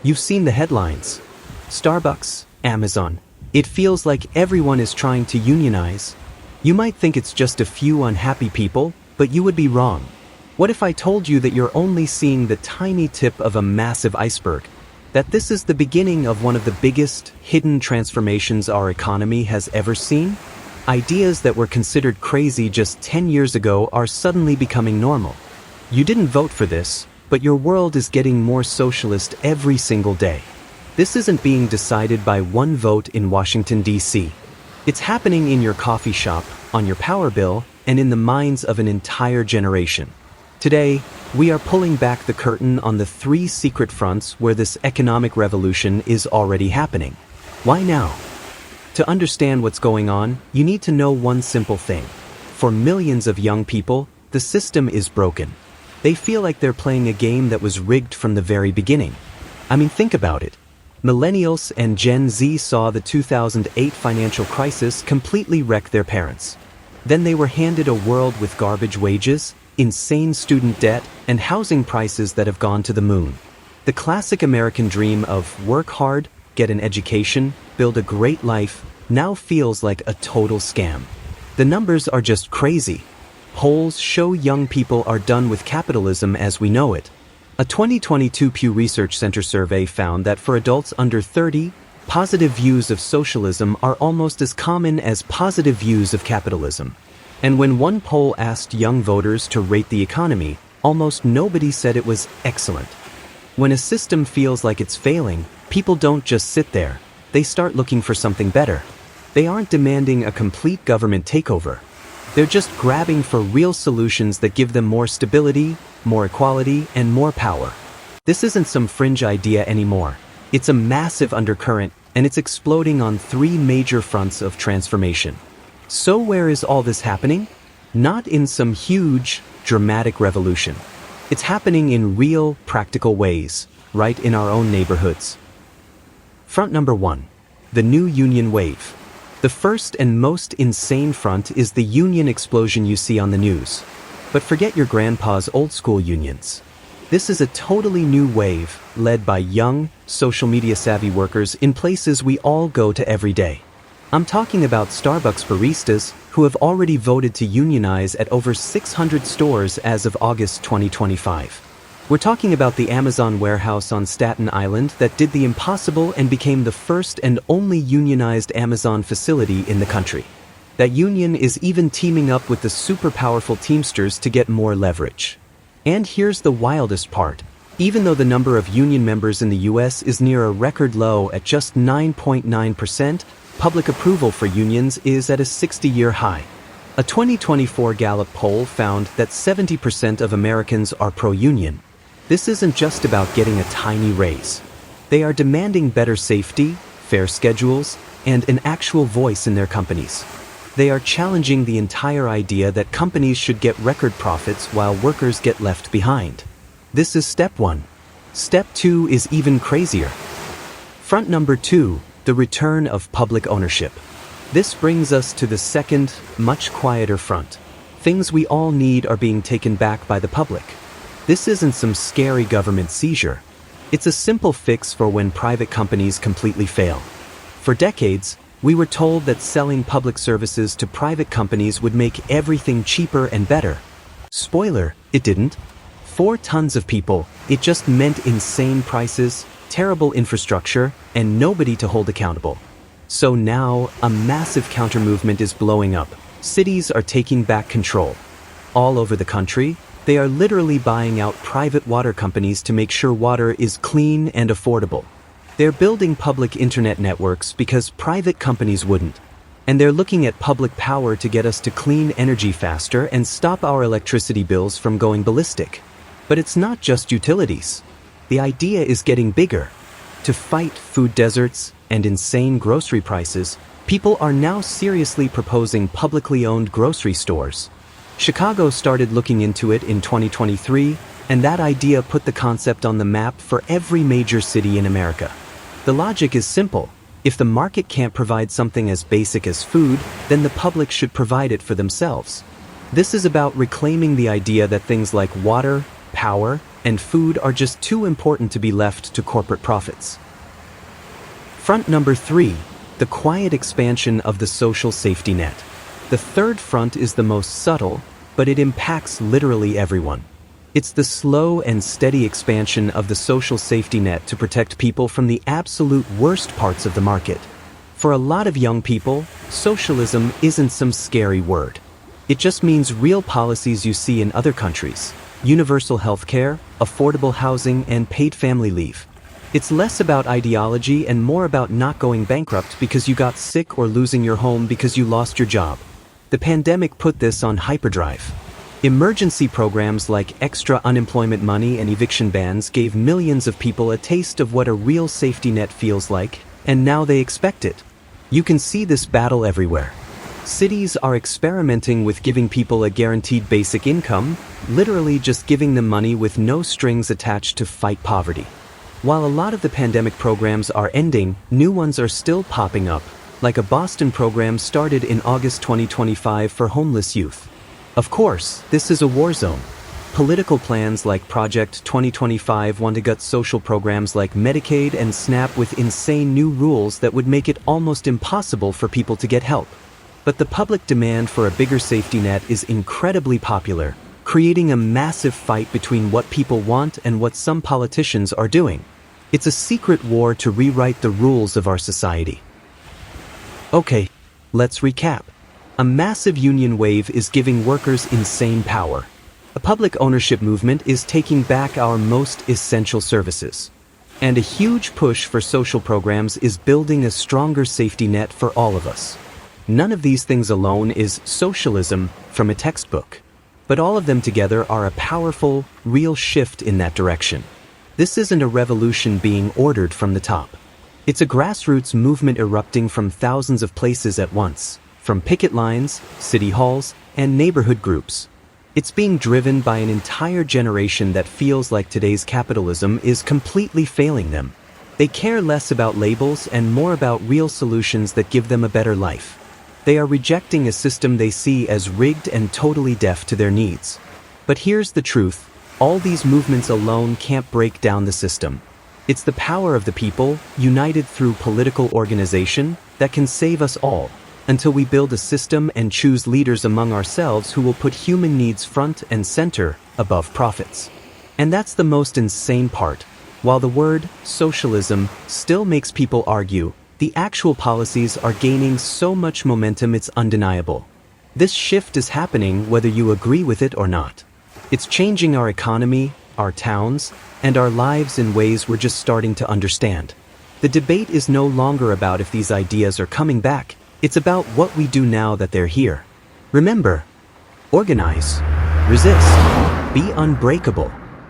You've seen the headlines. Starbucks, Amazon. It feels like everyone is trying to unionize. You might think it's just a few unhappy people, but you would be wrong. What if I told you that you're only seeing the tiny tip of a massive iceberg? That this is the beginning of one of the biggest, hidden transformations our economy has ever seen? Ideas that were considered crazy just 10 years ago are suddenly becoming normal. You didn't vote for this, but your world is getting more socialist every single day. This isn't being decided by one vote in Washington, D.C. It's happening in your coffee shop, on your power bill, and in the minds of an entire generation. Today, we are pulling back the curtain on the 3 secret fronts where this economic revolution is already happening. Why now? To understand what's going on, you need to know one simple thing. For millions of young people, the system is broken. They feel like they're playing a game that was rigged from the very beginning. I mean, think about it. Millennials and Gen Z saw the 2008 financial crisis completely wreck their parents. Then they were handed a world with garbage wages, insane student debt, and housing prices that have gone to the moon. The classic American dream of work hard, get an education, build a great life, now feels like a total scam. The numbers are just crazy. Polls show young people are done with capitalism as we know it. A 2022 Pew Research Center survey found that for adults under 30, positive views of socialism are almost as common as positive views of capitalism. And when one poll asked young voters to rate the economy, almost nobody said it was excellent. When a system feels like it's failing, people don't just sit there. They start looking for something better. They aren't demanding a complete government takeover. They're just grabbing for real solutions that give them more stability, more equality, and more power. This isn't some fringe idea anymore. It's a massive undercurrent, and it's exploding on 3 major fronts of transformation. So where is all this happening? Not in some huge, dramatic revolution. It's happening in real, practical ways, right in our own neighborhoods. Front number 1. The new union wave. The first and most insane front is the union explosion you see on the news. But forget your grandpa's old-school unions. This is a totally new wave, led by young, social media-savvy workers in places we all go to every day. I'm talking about Starbucks baristas who have already voted to unionize at over 600 stores as of August 2025. We're talking about the Amazon warehouse on Staten Island that did the impossible and became the first and only unionized Amazon facility in the country. That union is even teaming up with the super powerful Teamsters to get more leverage. And here's the wildest part. Even though the number of union members in the US is near a record low at just 9.9%, public approval for unions is at a 60-year high. A 2024 Gallup poll found that 70% of Americans are pro-union. This isn't just about getting a tiny raise. They are demanding better safety, fair schedules, and an actual voice in their companies. They are challenging the entire idea that companies should get record profits while workers get left behind. This is step 1. Step 2 is even crazier. Front number 2. The return of public ownership. This brings us to the second, much quieter front. Things we all need are being taken back by the public. This isn't some scary government seizure. It's a simple fix for when private companies completely fail. For decades, we were told that selling public services to private companies would make everything cheaper and better. Spoiler, it didn't. For tons of people, it just meant insane prices, terrible infrastructure, and nobody to hold accountable. So now, a massive counter-movement is blowing up. Cities are taking back control. All over the country, they are literally buying out private water companies to make sure water is clean and affordable. They're building public internet networks because private companies wouldn't. And they're looking at public power to get us to clean energy faster and stop our electricity bills from going ballistic. But it's not just utilities. The idea is getting bigger. To fight food deserts and insane grocery prices, people are now seriously proposing publicly owned grocery stores. Chicago started looking into it in 2023, and that idea put the concept on the map for every major city in America. The logic is simple. If the market can't provide something as basic as food, then the public should provide it for themselves. This is about reclaiming the idea that things like water, power, and food are just too important to be left to corporate profits. Front number 3, the quiet expansion of the social safety net. The third front is the most subtle, but it impacts literally everyone. It's the slow and steady expansion of the social safety net to protect people from the absolute worst parts of the market. For a lot of young people, socialism isn't some scary word. It just means real policies you see in other countries: universal healthcare, affordable housing, and paid family leave. It's less about ideology and more about not going bankrupt because you got sick or losing your home because you lost your job. The pandemic put this on hyperdrive. Emergency programs like extra unemployment money and eviction bans gave millions of people a taste of what a real safety net feels like, and now they expect it. You can see this battle everywhere. Cities are experimenting with giving people a guaranteed basic income, literally just giving them money with no strings attached to fight poverty. While a lot of the pandemic programs are ending, new ones are still popping up, like a Boston program started in August 2025 for homeless youth. Of course, this is a war zone. Political plans like Project 2025 want to gut social programs like Medicaid and SNAP with insane new rules that would make it almost impossible for people to get help. But the public demand for a bigger safety net is incredibly popular, creating a massive fight between what people want and what some politicians are doing. It's a secret war to rewrite the rules of our society. Okay, let's recap. A massive union wave is giving workers insane power. A public ownership movement is taking back our most essential services. And a huge push for social programs is building a stronger safety net for all of us. None of these things alone is socialism from a textbook. But all of them together are a powerful, real shift in that direction. This isn't a revolution being ordered from the top. It's a grassroots movement erupting from thousands of places at once. From picket lines, city halls, and neighborhood groups. It's being driven by an entire generation that feels like today's capitalism is completely failing them. They care less about labels and more about real solutions that give them a better life. They are rejecting a system they see as rigged and totally deaf to their needs. But here's the truth: all these movements alone can't break down the system. It's the power of the people, united through political organization, that can save us all. Until we build a system and choose leaders among ourselves who will put human needs front and center above profits. And that's the most insane part. While the word socialism still makes people argue, the actual policies are gaining so much momentum it's undeniable. This shift is happening whether you agree with it or not. It's changing our economy, our towns, and our lives in ways we're just starting to understand. The debate is no longer about if these ideas are coming back. It's about what we do now that they're here. Remember, organize, resist, be unbreakable.